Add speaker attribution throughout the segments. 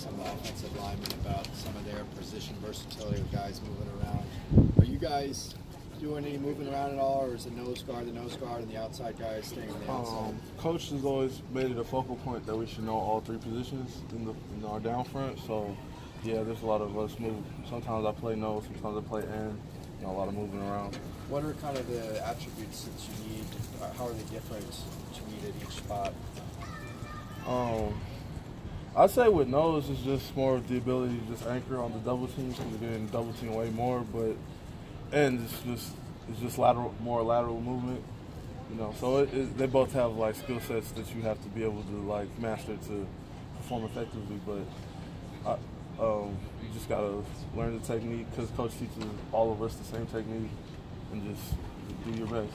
Speaker 1: some of the offensive linemen about some of their position versatility with guys moving around. Are you guys doing any moving around at all, or is the nose guard, and the outside guys staying on the outside?
Speaker 2: Coach has always made it a focal point that we should know all three positions in our down front. So, yeah, there's a lot of us move. Sometimes I play nose, sometimes I play end. A lot of moving around.
Speaker 1: What are kind of the attributes that you need? How are they different that you need at each spot?
Speaker 2: I'd say with nose, it's just more of the ability to just anchor on the double team because we're getting double team way more. But and it's just more lateral movement. So they both have like skill sets that you have to be able to like master to perform effectively. But you just gotta learn the technique because coach teaches all of us the same technique, and just do your best.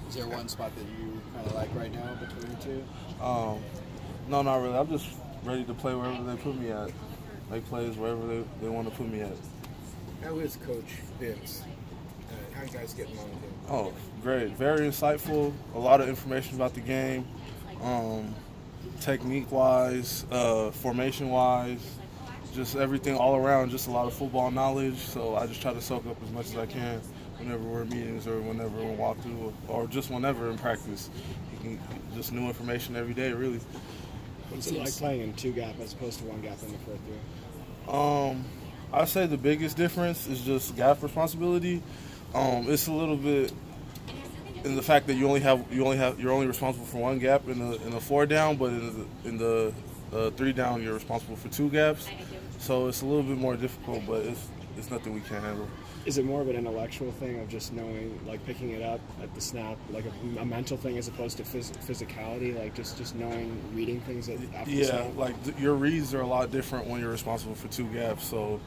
Speaker 1: Is there one spot that you kind of like right now between the two?
Speaker 2: No, not really. I'm just ready to play wherever they put me at. Make plays wherever they want to put me at.
Speaker 3: How is Coach Vince? How are you guys getting along with him?
Speaker 2: Oh, great. Very insightful. A lot of information about the game, technique-wise, formation-wise. Just everything all around, just a lot of football knowledge. So I just try to soak up as much as I can whenever we're in meetings or whenever we're walkthrough or just whenever in practice. Just new information every day, really.
Speaker 4: What's it like playing in two gap as opposed to one gap in the 4-3?
Speaker 2: I'd say the biggest difference is just gap responsibility. It's a little bit in the fact that you're only responsible for one gap in a 4 down, but in the 3 down you're responsible for 2 gaps. So it's a little bit more difficult, but it's nothing we can't handle.
Speaker 4: Is it more of an intellectual thing of just knowing, like picking it up at the snap, like a mental thing as opposed to physicality, like just knowing, reading things after the snap?
Speaker 2: Yeah, like your reads are a lot different when you're responsible for 2 gaps. So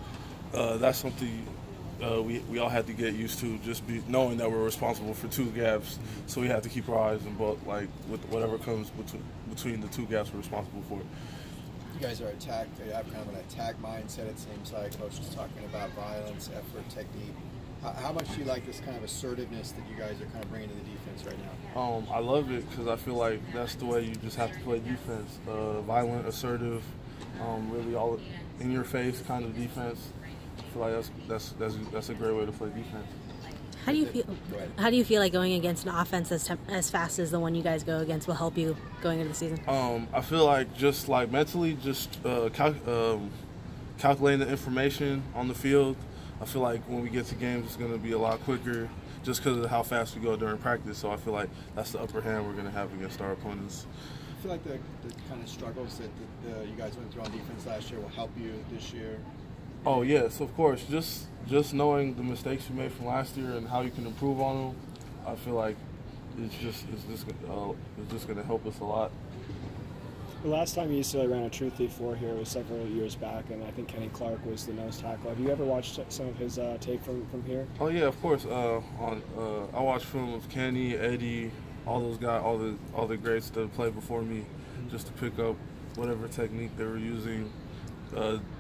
Speaker 2: that's something we all had to get used to, just knowing that we're responsible for 2 gaps. So we have to keep our eyes on both, like with whatever comes between the 2 gaps we're responsible for.
Speaker 1: You guys are you have kind of an attack mindset, it seems like. Coach was talking about violence, effort, technique. How much do you like this kind of assertiveness that you guys are kind of bringing to the defense right now?
Speaker 2: I love it because I feel like that's the way you just have to play defense. Violent, assertive, really all in your face kind of defense. I feel like that's a great way to play defense.
Speaker 5: How do you feel like going against an offense as fast as the one you guys go against will help you going into the season?
Speaker 2: I feel like just like mentally, just calculating the information on the field. I feel like when we get to games, it's going to be a lot quicker just because of how fast we go during practice. So I feel like that's the upper hand we're going to have against our opponents.
Speaker 1: I feel like the kind of struggles that you guys went through on defense last year will help you this year.
Speaker 2: Oh yes, of course. Just knowing the mistakes you made from last year and how you can improve on them, I feel like it's just going to help us a lot.
Speaker 4: The last time you UCLA ran a true 3-4 here was several years back, and I think Kenny Clark was the nose tackle. Have you ever watched some of his tape from here?
Speaker 2: Oh yeah, of course. I watched film of Kenny, Eddie, all those guys, all the greats that played before me, just to pick up whatever technique they were using,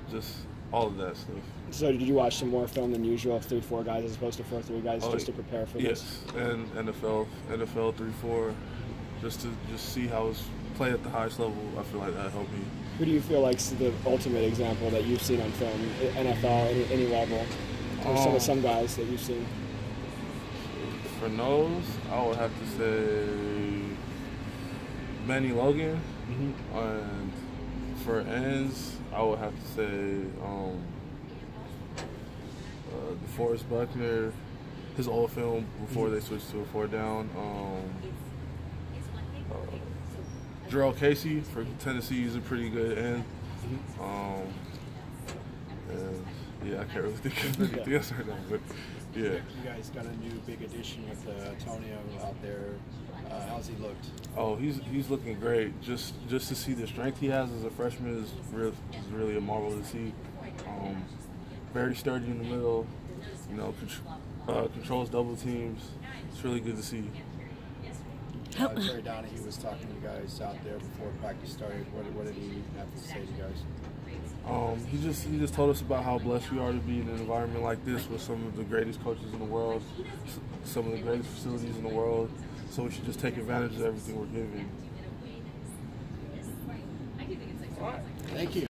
Speaker 2: just all of that stuff.
Speaker 4: So did you watch some more film than usual of 3-4 guys as opposed to 4-3 guys just to prepare for this?
Speaker 2: Yes, and NFL 3-4, just to see how it's played at the highest level. I feel like that helped me.
Speaker 4: Who do you feel like's the ultimate example that you've seen on film, NFL, any level? Or some guys that you've seen?
Speaker 2: For nose, I would have to say Manny Logan, and for ends, I would have to say DeForest Buckner, his old film before they switched to a 4 down. Jarrell Casey for Tennessee is a pretty good end. And yeah, I can't really think of anything else right now, but yeah.
Speaker 1: You guys got a new big addition with Antonio out there. How's he looked?
Speaker 2: Oh, he's looking great. Just to see the strength he has as a freshman is really a marvel to see. Very sturdy in the middle. Controls double teams. It's really good to see.
Speaker 1: Terry Donahue was talking to you guys out there before practice started. What did he have to say to you guys?
Speaker 2: He just told us about how blessed we are to be in an environment like this with some of the greatest coaches in the world, some of the greatest facilities in the world. So we should just take advantage of everything we're given.
Speaker 1: Thank you.